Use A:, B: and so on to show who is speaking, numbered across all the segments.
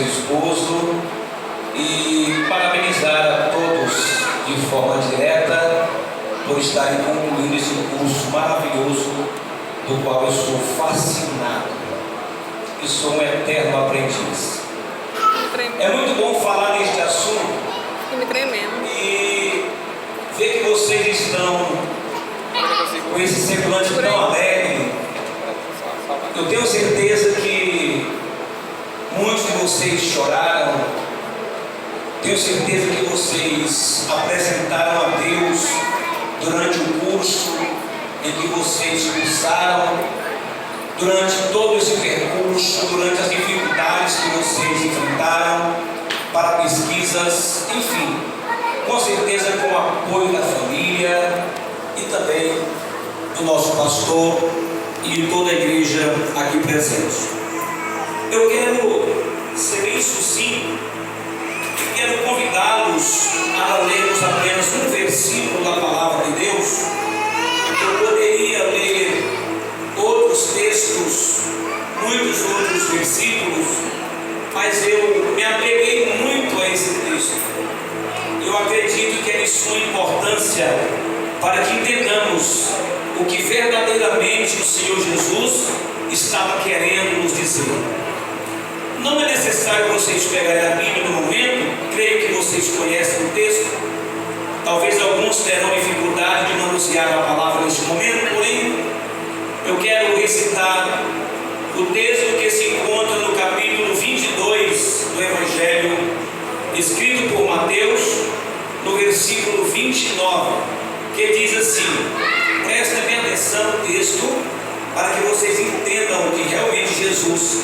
A: seu esposo e parabenizar a todos de forma direta por estarem concluindo esse curso maravilhoso do qual eu sou fascinado e sou um eterno aprendiz. É muito bom falar neste assunto e ver que vocês estão com esse semblante tão alegre. Eu tenho certeza que muitos de vocês choraram. Tenho certeza que vocês apresentaram a Deus durante o curso em que vocês cursaram, durante todo esse percurso, durante as dificuldades que vocês enfrentaram para pesquisas, enfim, com certeza com o apoio da família e também do nosso pastor e de toda a igreja aqui presente. Eu quero ser bem sucinto e quero convidá-los a lermos apenas um versículo da palavra de Deus. Eu poderia ler outros textos, muitos outros versículos, mas eu me apeguei muito a esse texto. Eu acredito que é de suma importância para que entendamos o que verdadeiramente o Senhor Jesus estava querendo nos dizer. Não é necessário vocês pegarem a Bíblia no momento, creio que vocês conhecem o texto. Talvez alguns terão dificuldade de manusear a palavra neste momento, porém, eu quero recitar o texto que se encontra no capítulo 22 do Evangelho, escrito por Mateus, no versículo 29, que diz assim: prestem bem atenção no texto, para que vocês entendam o que realmente Jesus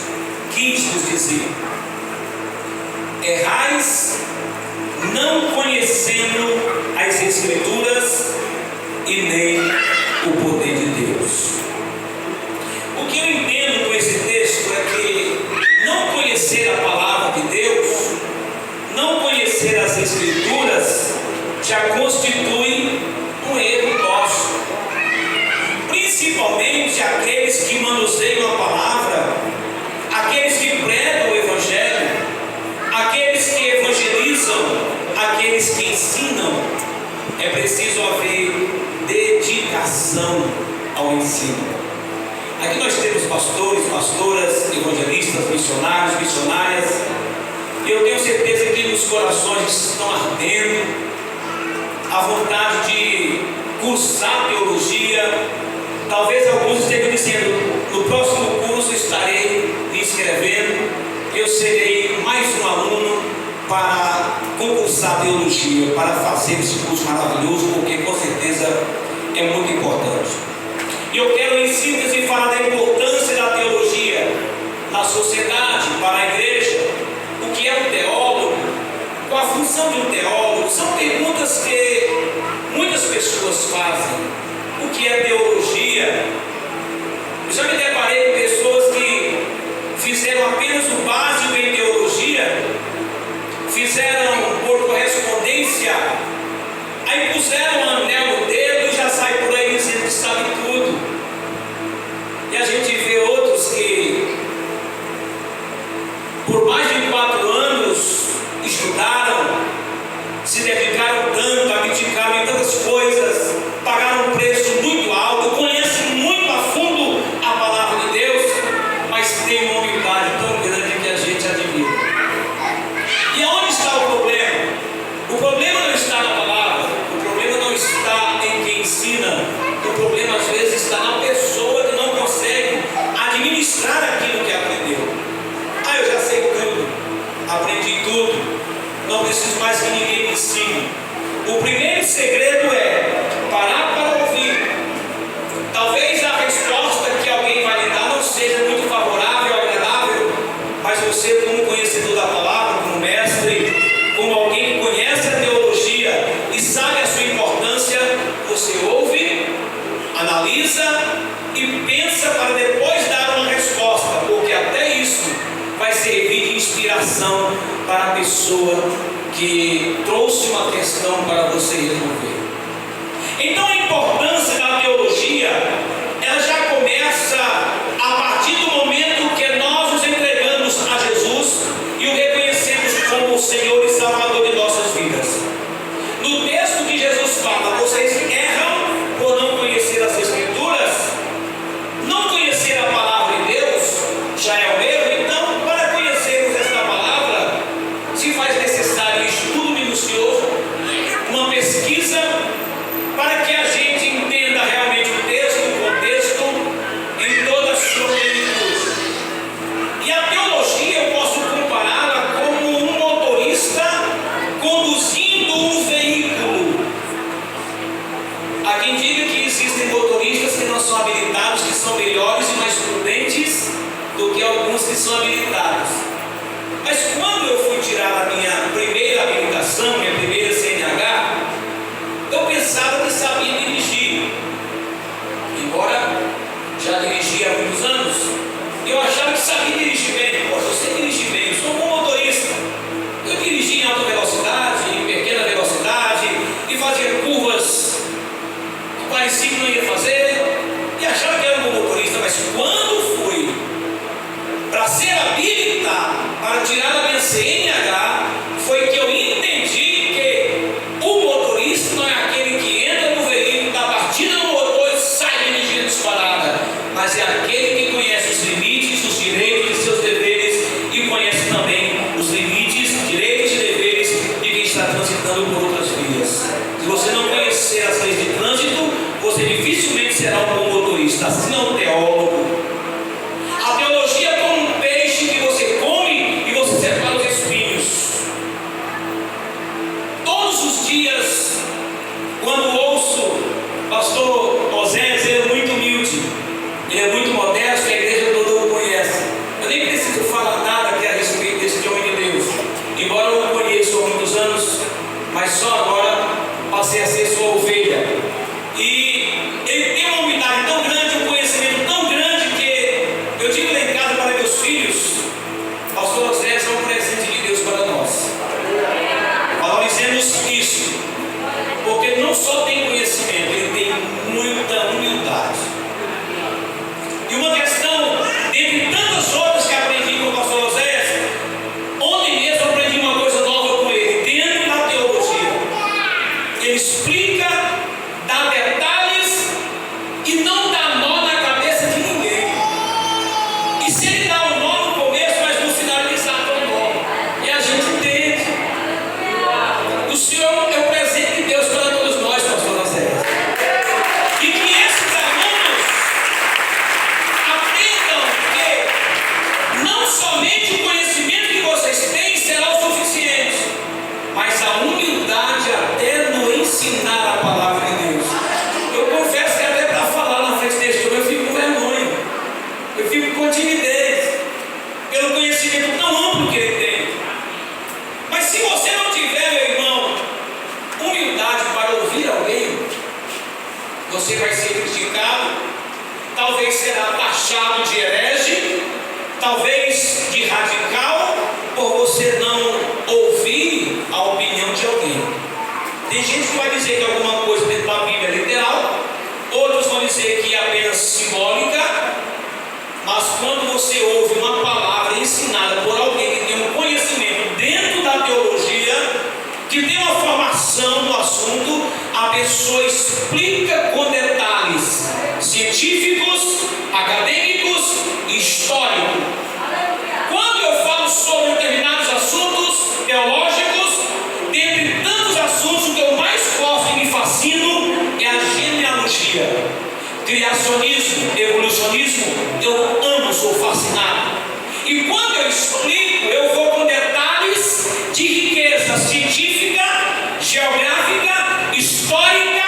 A: quis nos dizer. Errais não conhecendo as Escrituras e nem o poder de Deus. O que eu entendo com esse texto é que não conhecer a palavra de Deus, não conhecer as Escrituras, já constitui um erro nosso. Principalmente aqueles que manuseiam a palavra, aqueles que pregam o Evangelho, aqueles que evangelizam, aqueles que ensinam. É preciso haver dedicação ao ensino. Aqui nós temos pastores, pastoras, evangelistas, missionários, missionárias. Eu tenho certeza que nos corações estão ardendo a vontade de cursar teologia. Talvez alguns estejam dizendo: no próximo curso estarei me inscrevendo, eu serei mais um aluno para concursar teologia, para fazer esse curso maravilhoso, porque com certeza é muito importante. E eu quero em síntese falar da importância da teologia na sociedade, para a igreja. O que é um teólogo? Qual a função de um teólogo? São perguntas que muitas pessoas fazem. O que é teologia? Eu já me deparei com pessoas que fizeram apenas o básico em teologia, fizeram por correspondência, aí puseram um anel no dedo e já sai por aí dizendo que sabe tudo. E a gente vê outros que por mais de 4 anos estudaram, se dedicaram tanto, abdicaram em tantas coisas, pagaram um preço muito alto, conhecem muito a fundo a palavra de Deus, mas tem uma humildade tão grande que a gente admira. E aonde está o problema? O problema não está na palavra, o problema não está em quem ensina, o problema às vezes está na pessoa que não consegue administrar aquilo que aprendeu. Eu já sei tudo, aprendi tudo, não preciso mais que ninguém me ensine. O primeiro segredo é parar para ouvir. Talvez a resposta que alguém vai lhe dar não seja muito favorável, agradável, mas você, como conhecedor da palavra, como mestre, como alguém que conhece a teologia e sabe a sua importância, você ouve, analisa e pensa para depois dar uma resposta, porque até isso vai servir de inspiração para a pessoa que trouxe uma questão para você resolver. Então a importância da teologia, ela já começa a partir do momento que nós nos entregamos a Jesus e o minha CNH foi que eu entendi que o motorista não é aquele que entra no veículo, dá partida no motor e sai dirigindo disparada, mas é aquele que conhece os limites, os direitos e seus deveres, e conhece também os limites, direitos e deveres de quem está transitando por outras vias. Se você não conhecer as leis de trânsito, você dificilmente será um bom motorista. Assim não é um teólogo. A teologia é como um peixe que você come e você separa os espinhos. Todos os dias, quando ouço o pastor Osés, ele é muito humilde, ele é muito modesto, a igreja toda o conhece. Eu nem preciso falar nada aqui a respeito desse homem de Deus, embora eu o conheça há muitos anos, mas só agora passei a ser sua ovelha. E ele tem uma humildade tão grande, um conhecimento tão grande, que eu digo lá em casa para meus filhos: pastor Osés é um presente de Deus para nós. Valorizemos isso, porque não só tem conhecimento, ele tem muita humildade. E uma questão, dentre tantas outras que aprendi com o pastor Osés, ontem mesmo eu aprendi uma coisa nova com ele, dentro da teologia. Ele explica, dá detalhes e não dá nó na cabeça de ninguém. E se ele dá um nó no começo, mas no final ele sabe o nó, e a gente entende. O Senhor é o presente de Deus para todos nós, pastor Osés. E que esses alunos aprendam que não somente o conhecimento que vocês têm será o suficiente, mas a humildade até no ensinar a palavra de Deus. Eu confesso que até para falar na frente deste homem eu fico com vergonha, eu fico com timidez, pelo conhecimento tão amplo que ele tem. Mas se você não tiver, meu irmão, humildade para ouvir alguém, você vai ser criticado, talvez será taxado de herege, talvez de radical, por você não ouvir a opinião de alguém. Tem gente que vai dizer que alguma coisa dentro da Bíblia é literal, outros vão dizer que é apenas simbólica, mas quando você ouve uma palavra ensinada por alguém que tem um conhecimento dentro da teologia, que tem uma formação no assunto, a pessoa explica com detalhes científicos, acadêmicos e históricos. Quando eu falo sobre determinados assuntos teológicos, dentre tantos assuntos, o que eu mais gosto e me fascino é a genealogia. Criacionismo, evolucionismo, eu amo, sou fascinado. E quando eu explico, eu vou com detalhes de riqueza científica, geográfica, histórica,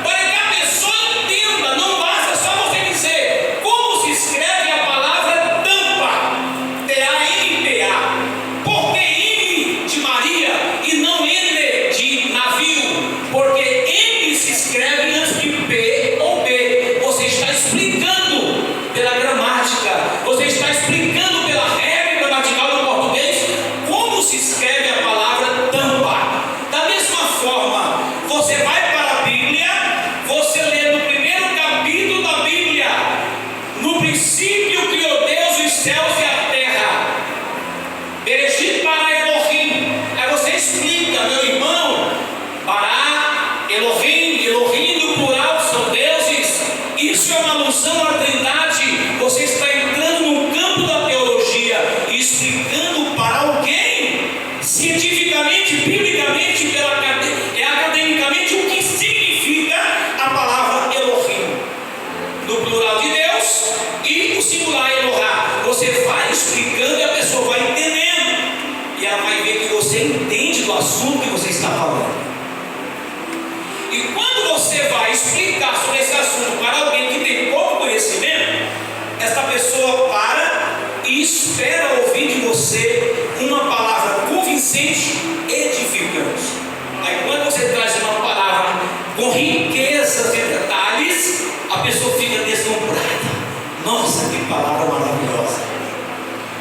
A: para que a pessoa entenda. Não basta só você dizer como se escreve a palavra tampa, T-A-M-P-A. Por que M de Maria e não N de navio? Porque M se escreve antes de P ou B. Você está explicando pela gramática, você está explicando pela regra gramatical do português como se escreve a palavra tampa. Da mesma forma, você vai para a Bíblia, você lê no primeiro capítulo da Bíblia: no princípio criou Deus os céus e a terra. Bereshit bara Elohim. Aí você explica, meu irmão, bara, Elohim, Elohim no plural são deuses. Isso é uma alusão à Trindade. Você está entrando no campo da teologia e explicando para alguém, cientificamente, biblicamente, academicamente, o que significa a palavra Elohim, no plural de Deus, e o singular Elohá. Você vai explicando e a pessoa vai entendendo, e ela vai ver que você entende do assunto que você está falando. E quando você vai explicar sobre esse assunto para alguém que tem pouco conhecimento, essa pessoa para e espera ouvir de você uma palavra convincente, edificante. Aí quando você traz uma palavra com riquezas e detalhes, a pessoa fica deslumbrada. Nossa, que palavra maravilhosa!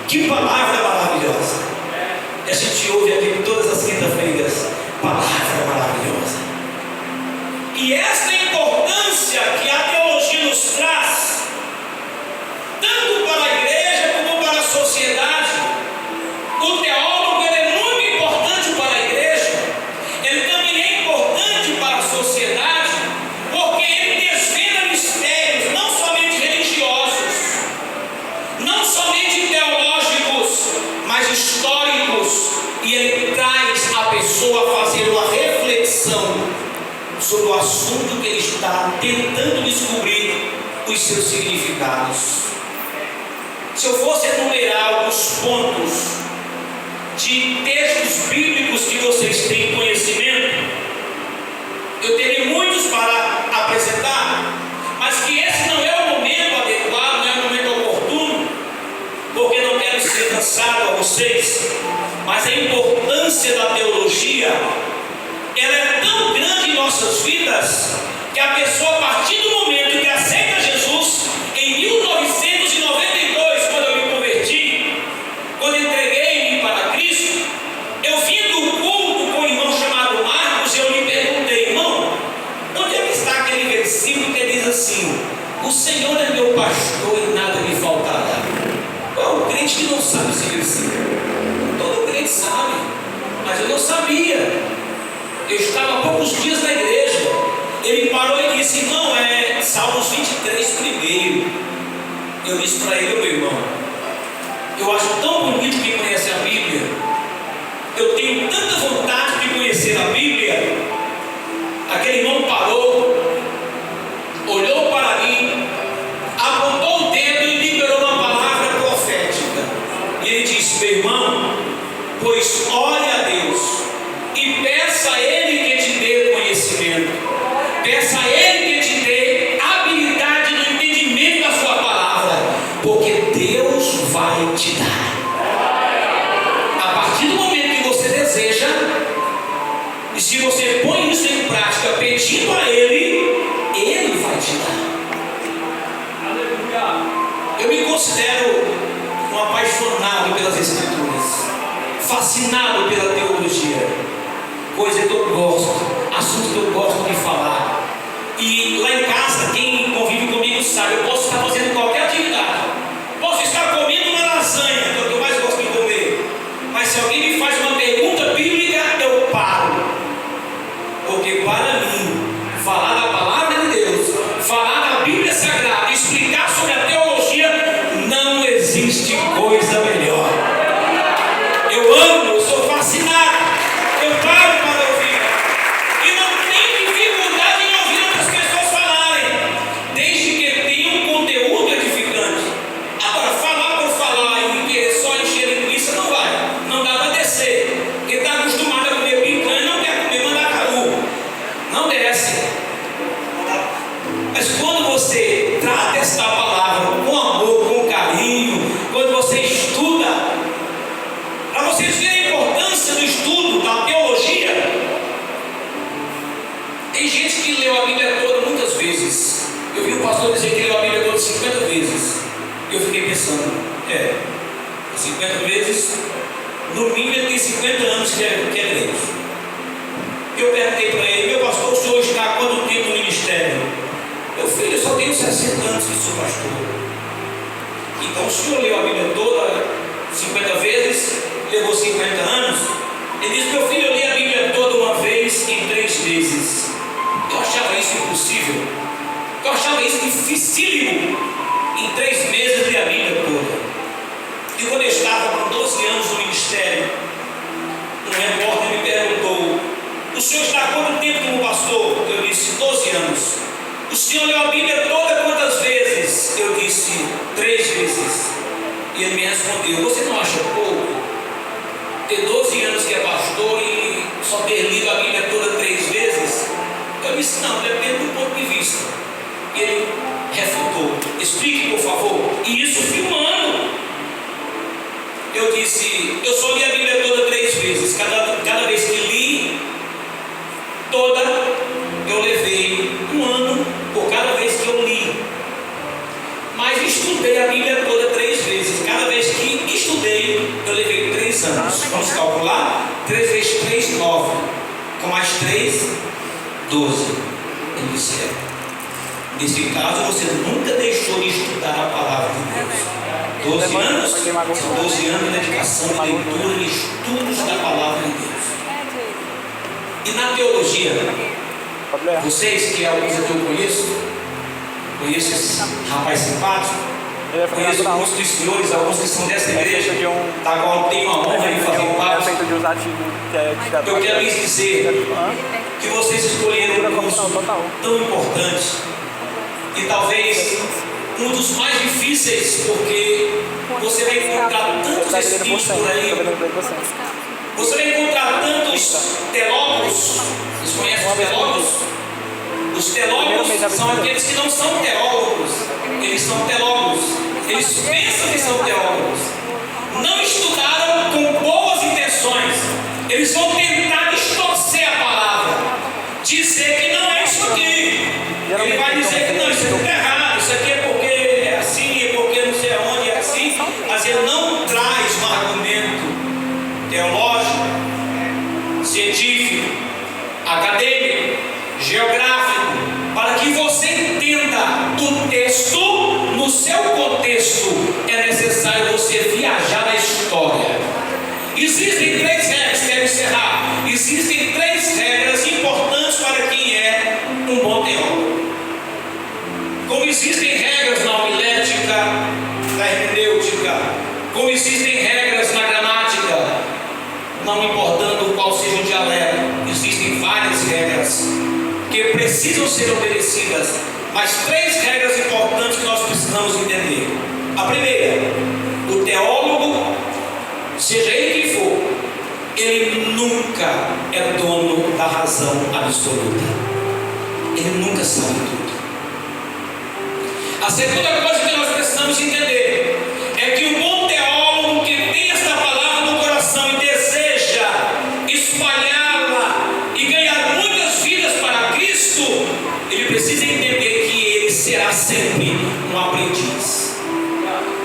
A: Que palavra maravilhosa! E a gente ouve aqui todas as quintas-feiras: palavra maravilhosa. E esta importância que a teologia nos traz, tanto para a igreja como para a sociedade. O teólogo e ele traz a pessoa a fazer uma reflexão sobre o assunto que ele está tentando descobrir os seus significados. Se eu fosse enumerar alguns pontos de textos bíblicos que vocês têm conhecimento, eu teria muitos para apresentar, mas que esse não é o momento adequado, não é o momento oportuno, porque não quero ser cansado a vocês, mas a importância da teologia, ela é tão grande em nossas vidas, que a pessoa, a partir do momento que aceita Jesus, em 1992, quando eu me converti, quando entreguei-me para Cristo, eu vim do culto com um irmão chamado Marcos, e eu lhe perguntei: irmão, onde é que está aquele versículo que diz assim: o Senhor é meu pastor e nada me faltará? Qual o crente que não sabe esse versículo? Todo crente sabe, mas eu não sabia. Eu estava há poucos dias na igreja. Ele parou e disse: irmão, é Salmos 23 primeiro. Eu disse para ele: meu irmão, eu acho tão bonito quem conhece a Bíblia. Eu tenho tanta vontade de conhecer a Bíblia. Aquele irmão parou, olhou para mim, apontou o dedo e liberou uma palavra profética. E ele disse: meu irmão, pois ore a Deus e peça a Ele que te dê conhecimento, peça a Ele que te dê habilidade no entendimento da sua palavra, porque Deus vai te dar. A partir do momento que você deseja, e se você põe isso em prática pedindo a Ele, Ele vai te dar. Aleluia. Eu me considero um apaixonado pelas Escrituras, fascinado pela teologia, coisa que eu gosto, assunto que eu gosto de falar. E lá em casa, quem convive comigo sabe, eu posso estar fazendo qualquer atividade, posso estar comendo uma lasanha, que é o que eu mais gosto de comer, mas se alguém me faz uma pergunta bíblica, eu paro, porque para mim, falar da palavra de Deus, falar da Bíblia Sagrada, explicar sobre a teologia, não existe coisa melhor. Eu amo, eu sou fascinado, eu paro para ouvir, e não tenho dificuldade em ouvir outras pessoas falarem, desde que tenha um conteúdo edificante. Agora, falar por falar e querer só encher linguiça não vai, não dá para descer. Quem está acostumado a comer picanha não quer comer mandacaru, não desce. Mas quando você trata esta palavra com amor, com carinho, quando você estuda, para vocês verem a importância do estudo da teologia, tem gente que leu a Bíblia toda muitas vezes. Eu vi um pastor dizer que leu a Bíblia toda 50 vezes. Eu fiquei pensando: 50 vezes, no mínimo ele tem 50 anos que é crente. Eu perguntei para ele: meu pastor, o senhor está há quanto tempo no ministério? Meu filho, eu só tenho 60 anos que sou pastor. Então o senhor leu a Bíblia toda 50 vezes, levou 50 anos? Ele disse: meu filho, eu li a Bíblia toda uma vez em 3 vezes. Eu achava isso impossível, eu achava isso dificílimo. Em 3 meses ler a Bíblia toda. E quando eu estava com 12 anos no ministério, um repórter me perguntou: o senhor está há quanto tempo como pastor? Eu disse: 12 anos. O senhor leu a Bíblia toda quantas vezes? Eu disse: 3 vezes. E ele me respondeu: você não acha pouco ter 12 anos que é pastor e só ter lido a Bíblia toda 3 vezes? Eu disse: não, depende do ponto de vista. E ele refutou: explique, por favor. E isso filmando. Eu disse: eu só li a Bíblia toda 3 vezes. Cada vez que li toda, eu levei 1 ano por cada vez que eu li. Mas estudei a Bíblia toda 3 vezes. Cada vez que estudei, eu levei 3 anos. Vamos calcular? 3 vezes 3, 9. Com mais 3, 12. Ele disse: nesse caso, você nunca deixou de estudar a palavra de Deus. 12 anos são 12 anos de dedicação, de leitura, de estudos da palavra de Deus. E na teologia, vocês, que é alguns que eu conheço esse rapaz simpático, Conheço alguns dos senhores, alguns que são dessa igreja, da qual tenho a honra de fazer parte. Eu quero lhes dizer que vocês escolheram um curso tão importante e talvez um dos mais difíceis, porque você vai encontrar tantos espíritos por aí. Você vai encontrar tantos teólogos. Vocês conhecem os teólogos? Os teólogos são aqueles que não são teólogos. Eles são teólogos. Eles pensam que são teólogos. Não estudaram com boas intenções. Eles vão tentar distorcer a palavra, dizer que não é isso aqui. Ele vai dizer que não, isso aqui é errado, isso aqui é porque é assim, é porque não sei aonde é assim. Mas ele não traz um argumento teológico, científico, acadêmico, geográfico, para que você entenda o texto no seu contexto. É necessário você viajar na história. Existem 3 regras, quero encerrar. Existem 3 regras importantes para quem é um bom teólogo. Como existem regras na homilética, na hermenêutica, como existem regras na gramática, não importando qual seja o dialeto, existem várias regras que precisam ser obedecidas, mas 3 regras importantes que nós precisamos entender. A primeira: o teólogo, seja ele quem for, ele nunca é dono da razão absoluta. Ele nunca sabe tudo. A segunda coisa que nós precisamos entender é que o bom teólogo que tem esta palavra no coração e deseja espalhá-la e ganhar muitas vidas para Cristo, ele precisa entender que ele será sempre um aprendiz.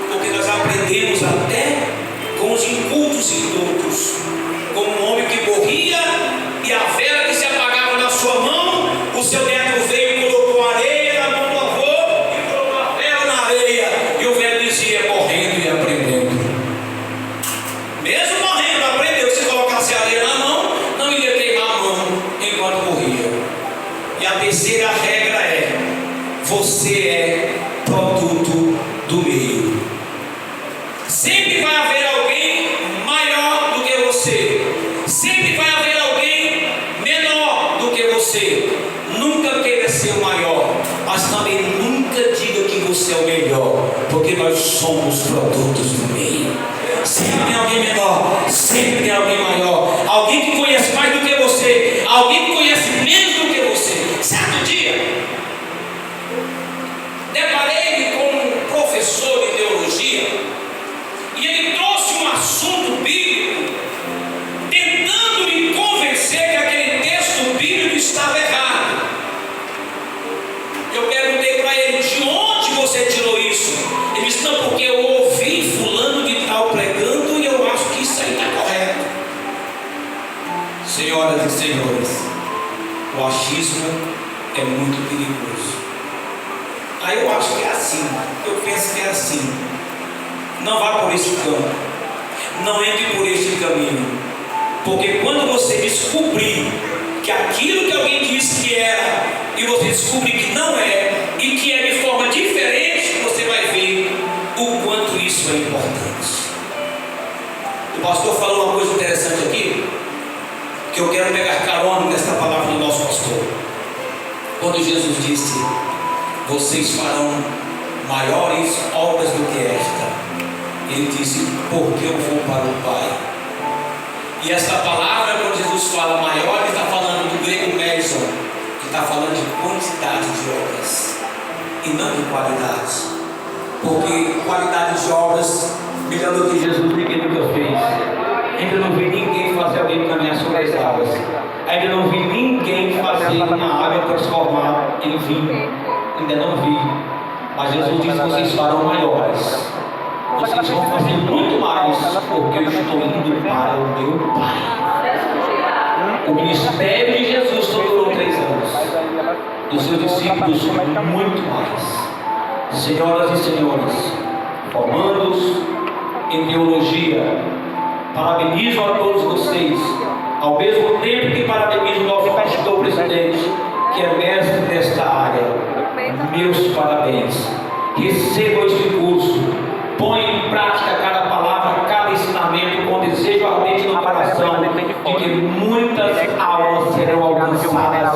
A: Porque nós aprendemos até com os incultos e indoutos, como um homem que morria e a vela que se apagava na sua mão, o seu neto veio e colocou areia na mão do avô e colocou a vela na areia, e o velho dizia, morrendo e aprendendo. Mesmo morrendo, aprendeu. Se colocasse areia na mão, não iria queimar a mão enquanto morria. E a terceira regra é: você é produto do meio. Sempre vai haver alguém maior do que você. Sempre vai haver alguém menor do que você. Nunca queira ser o maior, mas também nunca diga que você é o melhor, porque nós somos produtos do meio. Sempre tem alguém menor, sempre tem alguém maior, alguém que conhece mais do que você, alguém que conhece menos do que você. Certo dia, deparei-me com um professor de teologia e ele trouxe um assunto bíblico, tentando me convencer que aquele texto bíblico estava errado. Eu perguntei para ele: de onde você tirou isso? Ele disse: não, porque eu ouvi fulano de tal pregando e eu acho que isso aí está correto. Senhoras e senhores, o achismo é muito perigoso. Aí eu acho que é assim, eu penso que é assim. Não vá por esse campo, não entre por este caminho, porque quando você descobrir que aquilo que alguém disse que era, e você descobrir que não é, e que é de forma diferente, você vai ver o quanto isso é importante. O pastor falou uma coisa interessante aqui, que eu quero pegar carona nessa palavra do nosso pastor. Quando Jesus disse: vocês farão maiores obras do que esta, ele disse: porque eu vou para o Pai. E esta palavra, quando Jesus fala maior, ele está falando do grego meson, que está falando de quantidade de obras e não de qualidade, porque qualidade de obras, melhor do que Jesus nunca fez. Ainda não vi ninguém fazer alguém caminhar sobre as águas, ainda não vi ninguém fazer uma água transformar em vinho, ainda não vi. Mas Jesus diz: vocês farão maiores, vocês vão fazer muito mais, porque eu estou indo para o meu Pai. O ministério de Jesus só durou 3 anos, dos seus discípulos muito mais. Senhoras e senhores, formandos em teologia, parabenizo a todos vocês, ao mesmo tempo que parabenizo o nosso pastor presidente, que é mestre desta área. Meus parabéns. receba este curso, põe em prática cada palavra, cada ensinamento, com desejo ardente no coração, de que muitas almas serão alcançadas